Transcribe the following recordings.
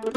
Hi,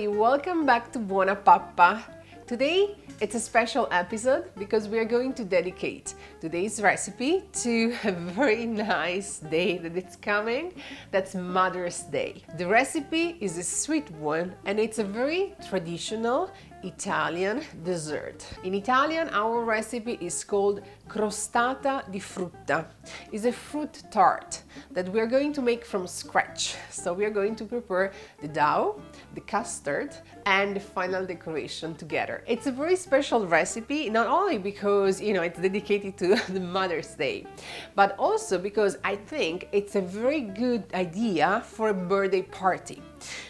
welcome back to BuonaPappa. Today it's a special episode because we are going to dedicate today's recipe to a very nice day that it's coming. That's Mother's Day. The recipe is a sweet one and it's a very traditional Italian dessert. In Italian, our recipe is called Crostata di frutta. It's a fruit tart that we are going to make from scratch. So we are going to prepare the dough, the custard, and the final decoration together. It's a very special recipe, not only because, it's dedicated to the Mother's Day, but also because I think it's a very good idea for a birthday party.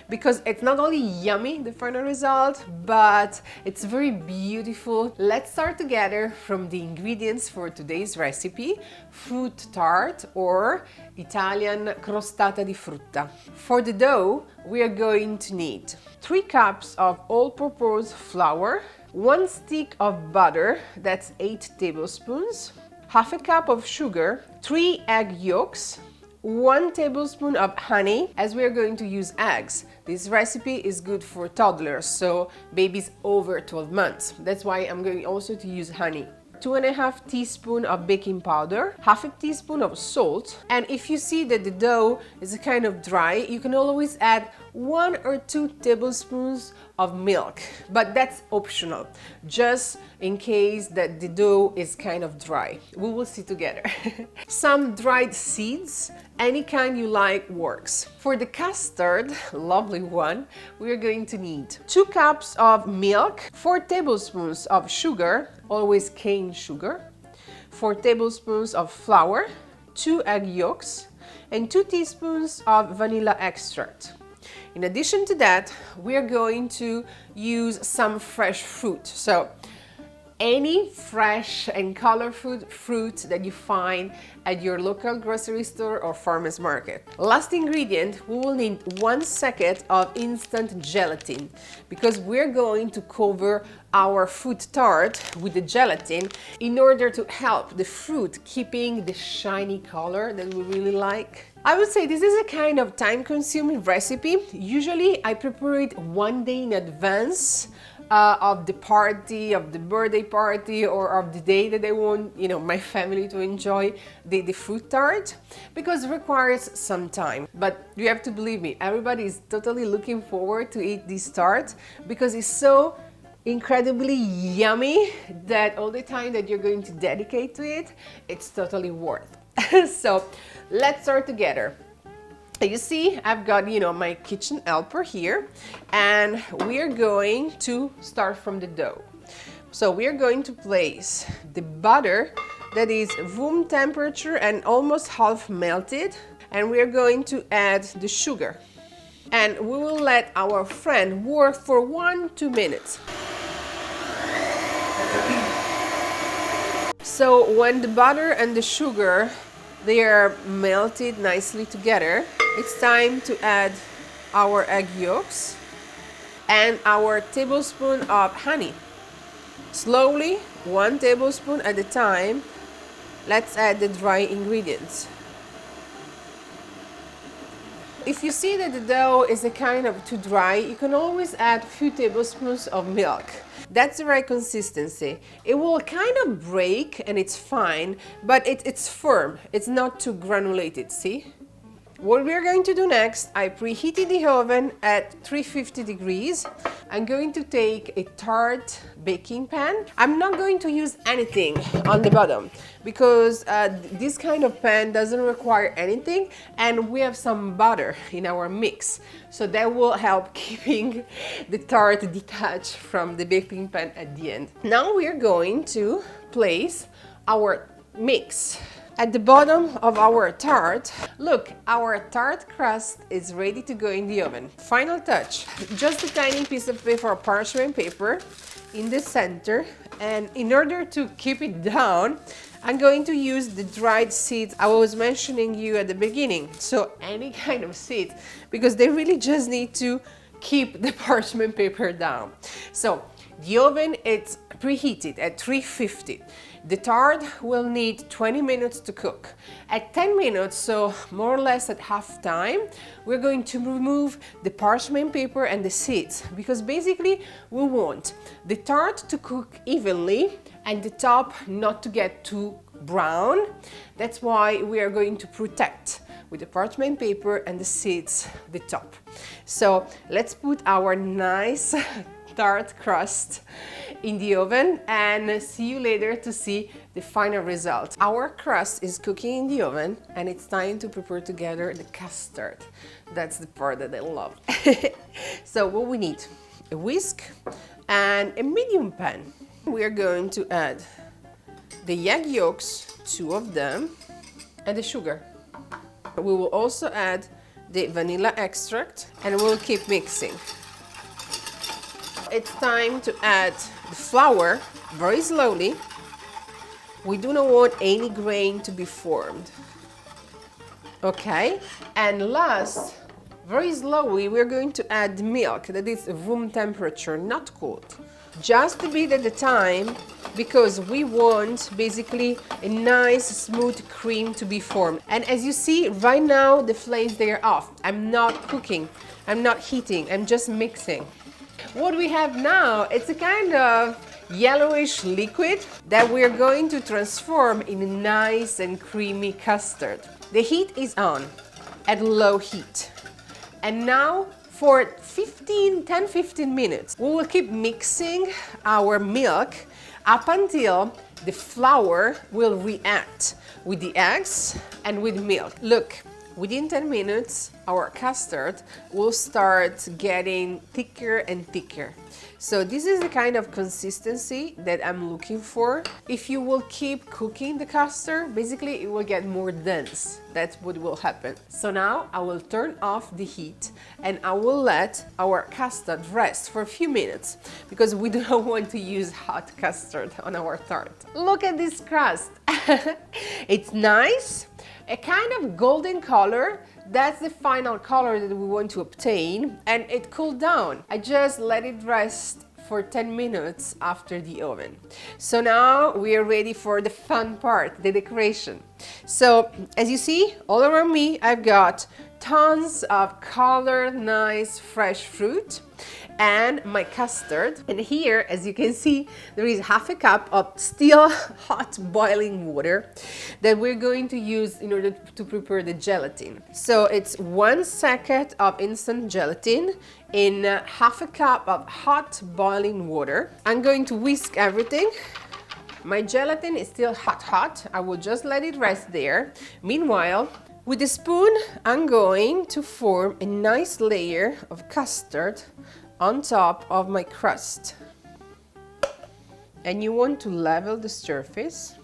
Because it's not only yummy, the final result, but it's very beautiful. Let's start together from the ingredients for today's recipe, fruit tart or Italian crostata di frutta. For the dough, we are going to need 3 cups of all-purpose flour, 1 stick of butter, that's 8 tablespoons, half a cup of sugar, 3 egg yolks, 1 tablespoon of honey, as we are going to use eggs. This recipe is good for toddlers, so babies over 12 months. That's why I'm going also to use honey. 2.5 teaspoons of baking powder, half a teaspoon of salt, and if you see that the dough is kind of dry, you can always add 1 or 2 tablespoons of milk, but that's optional, just in case that the dough is kind of dry. We will see together. Some dried seeds, any kind you like works. For the custard, lovely one, we are going to need 2 cups of milk, 4 tablespoons of sugar, always cane sugar, 4 tablespoons of flour, 2 egg yolks, and 2 teaspoons of vanilla extract. In addition to that, we are going to use some fresh fruit. So any fresh and colorful fruit that you find at your local grocery store or farmer's market. Last ingredient, we will need 1 second of instant gelatin because we're going to cover our fruit tart with the gelatin in order to help the fruit keeping the shiny color that we really like. I would say this is a kind of time-consuming recipe. Usually I prepare it 1 day in advance of the party, of the birthday party, or of the day that I want, my family to enjoy the fruit tart, because it requires some time. But you have to believe me, everybody is totally looking forward to eat this tart because it's so incredibly yummy that all the time that you're going to dedicate to it, it's totally worth. So let's start together. You see, I've got, my kitchen helper here, and we are going to start from the dough. So we are going to place the butter that is room temperature and almost half melted, and we are going to add the sugar. And we will let our friend work for 1-2 minutes. So when the butter and the sugar, they are melted nicely together, it's time to add our egg yolks and our tablespoon of honey. Slowly, 1 tablespoon at a time, let's add the dry ingredients. If you see that the dough is a kind of too dry, you can always add a few tablespoons of milk. That's the right consistency. It will kind of break and it's fine, but it's firm. It's not too granulated, see? What we're going to do next, I preheated the oven at 350 degrees. I'm going to take a tart baking pan. I'm not going to use anything on the bottom because this kind of pan doesn't require anything, and we have some butter in our mix. So that will help keeping the tart detached from the baking pan at the end. Now we're going to place our mix at the bottom of our tart. Look, our tart crust is ready to go in the oven. Final touch, just a tiny piece of paper, parchment paper in the center, and in order to keep it down, I'm going to use the dried seeds I was mentioning you at the beginning. So any kind of seeds, because they really just need to keep the parchment paper down. So the oven, it's preheated at 350. The tart will need 20 minutes to cook. At 10 minutes, so more or less at half time, we're going to remove the parchment paper and the seeds, because basically we want the tart to cook evenly and the top not to get too brown. That's why we are going to protect with the parchment paper and the seeds the top. So let's put our nice tart crust in the oven and see you later to see the final result. Our crust is cooking in the oven and it's time to prepare together the custard. That's the part that I love. So what we need, a whisk and a medium pan. We are going to add the egg yolks, 2 of them, and the sugar. We will also add the vanilla extract and we'll keep mixing. It's time to add the flour very slowly. We do not want any grain to be formed. Okay, and last, very slowly, we're going to add the milk that is room temperature, not cold. Just a bit at a time, because we want basically a nice smooth cream to be formed. And as you see right now, the flames, they are off. I'm not cooking, I'm not heating, I'm just mixing. What we have now, it's a kind of yellowish liquid that we're going to transform in a nice and creamy custard. The heat is on at low heat. And now for 10-15 minutes, we will keep mixing our milk up until the flour will react with the eggs and with milk. Look, within 10 minutes, our custard will start getting thicker and thicker. So this is the kind of consistency that I'm looking for. If you will keep cooking the custard, basically it will get more dense. That's what will happen. So now I will turn off the heat and I will let our custard rest for a few minutes because we do not want to use hot custard on our tart. Look at this crust. It's nice, a kind of golden color. That's the final color that we want to obtain, and it cooled down. I just let it rest for 10 minutes after the oven. So now we are ready for the fun part, the decoration. So as you see, all around me, I've got tons of colored, nice, fresh fruit and my custard. And here, as you can see, there is half a cup of still hot boiling water that we're going to use in order to prepare the gelatin. So it's 1 second of instant gelatin in half a cup of hot boiling water. I'm going to whisk everything. My gelatin is still hot. I will just let it rest there. Meanwhile, with a spoon, I'm going to form a nice layer of custard on top of my crust. And you want to level the surface.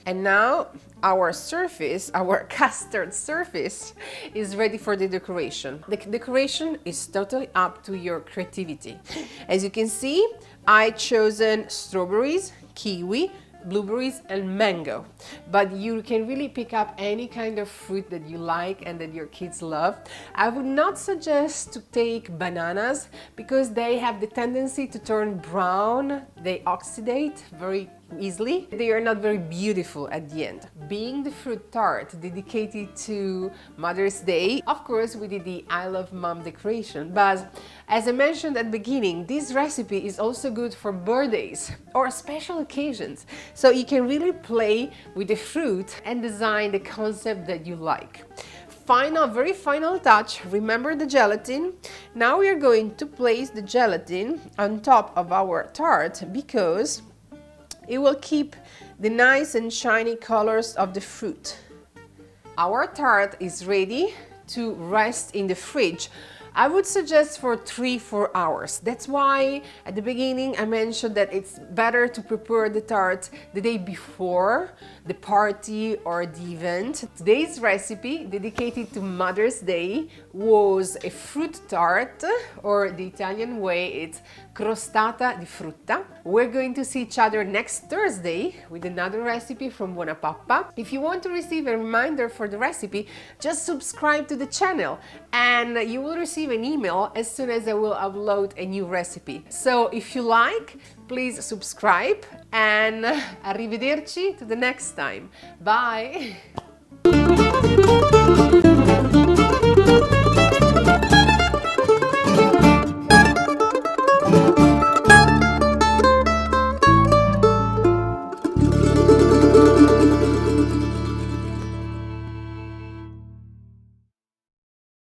And now our surface, our custard surface, is ready for the decoration. The decoration is totally up to your creativity. As you can see, I chosen strawberries, kiwi, blueberries and mango, but you can really pick up any kind of fruit that you like and that your kids love. I would not suggest to take bananas because they have the tendency to turn brown. They oxidate very easily. They are not very beautiful at the end. Being the fruit tart dedicated to Mother's Day, of course we did the I Love Mom decoration, but as I mentioned at the beginning, this recipe is also good for birthdays or special occasions. So you can really play with the fruit and design the concept that you like. Final, very final touch, remember the gelatin. Now we are going to place the gelatin on top of our tart because it will keep the nice and shiny colors of the fruit. Our tart is ready to rest in the fridge. I would suggest for 3-4 hours. That's why at the beginning I mentioned that it's better to prepare the tart the day before the party or the event. Today's recipe dedicated to Mother's Day was a fruit tart, or the Italian way it's crostata di frutta. We're going to see each other next Thursday with another recipe from BuonaPappa. If you want to receive a reminder for the recipe, just subscribe to the channel and you will receive an email as soon as I will upload a new recipe. So if you like, please subscribe and arrivederci to the next time. Bye!